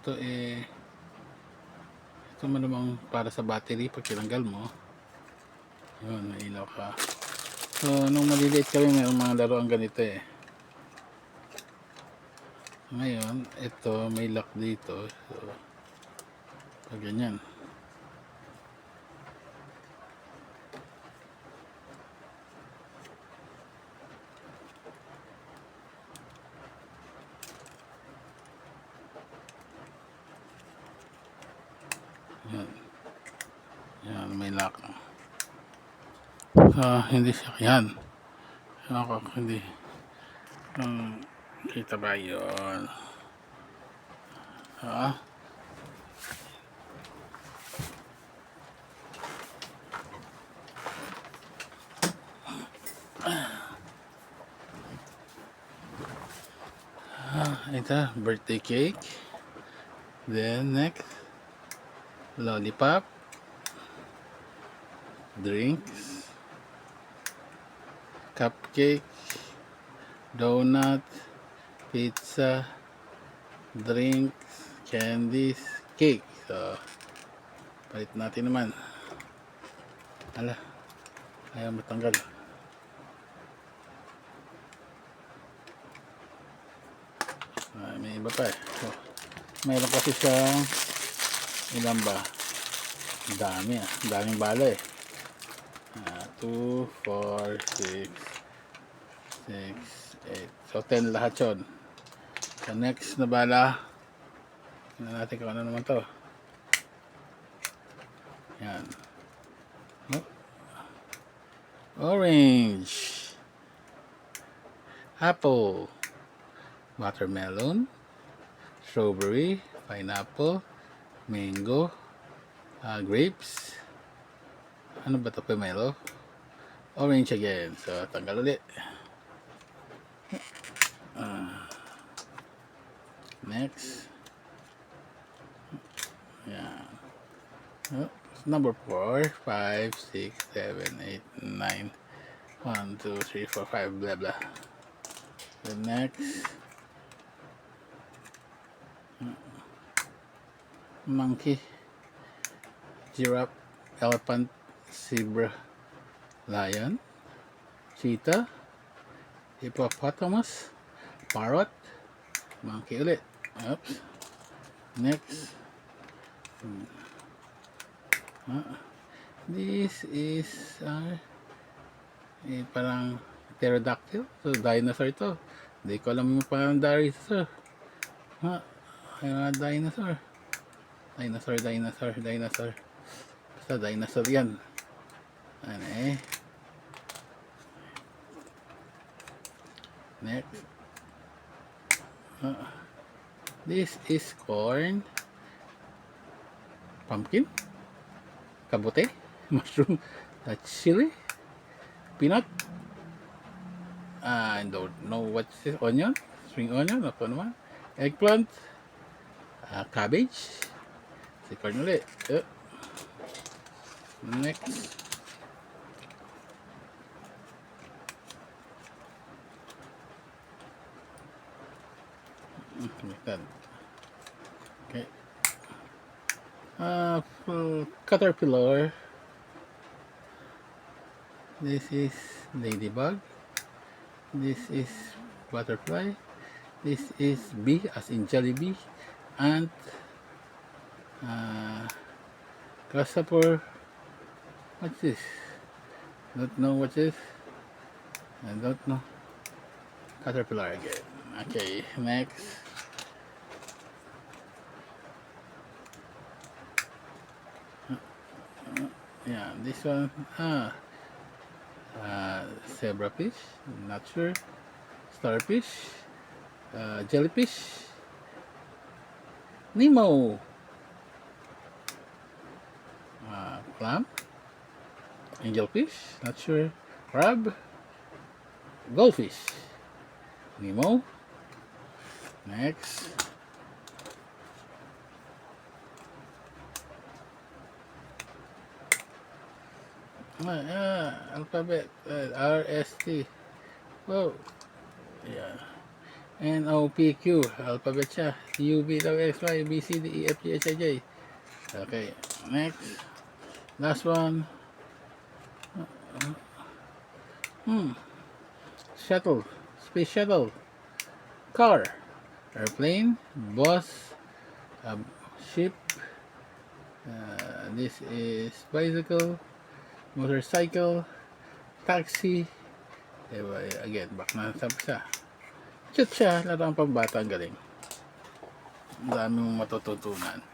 ito ito malamang para sa battery. Pag tinanggal mo, yun, may ilaw ka. So nung maliliit kami, mayroong mga laruan ganito ngayon ito may lock dito. So pag ganyan, yan, yan may lock. Hindi siya yan. Ako, hindi. Kita ba yun? Ito, birthday cake. Then next, lollipop, drinks, cupcake, donut, pizza, drinks, candies, cake. So palit natin naman. Hala, ayaw matanggal. May iba pa so, mayroon kasi sa ilan ba, dami daming bala 2, 4, 6, 8, so 10 lahat yun. So next na bala, tingnan natin kung ano naman to. Yan, orange, apple, watermelon, strawberry, pineapple, mango, grapes, ano ba ito, pomelo, orange again. So tanggal ulit. Next, yan, number 4, 5, 6, 7, 8, 9, 1, 2, 3, 4, 5, blah blah. The next, monkey, giraffe, elephant, zebra, lion, cheetah, hippopotamus, parrot, monkey ulit. Oops. Next, this is parang pterodactyl. So dinosaur ito. Hindi ko alam yung parang dinosaur. Dinosaur. Basta dinosaur yan. Ano next, this is corn, pumpkin, kabote, mushroom, chili, peanut, I don't know what's this, onion, spring onion, apa naman, eggplant, cabbage, si corn ulit. Next, okay, caterpillar, this is ladybug, this is butterfly, this is bee as in jelly bee, ant, grasshopper, what's this, don't know what this, I don't know, caterpillar again. Okay, next, yeah, this one, zebrafish, not sure, starfish, jellyfish, Nemo, clam, angelfish, not sure, crab, goldfish, Nemo. Next, alphabet, R, S, T. Whoa, yeah, N, O, P, Q. Alphabet siya. U, V, W, X, Y, B, C, D, E, F, G, H, I, J. Okay, next. Last one. Shuttle. Space shuttle. Car. Airplane. Bus. Ship. This is bicycle. Motorcycle. Taxi. Diba, again, back na sa isa. Cute siya. Laro ang pambata. Ang galing. Ang dami mong matututunan.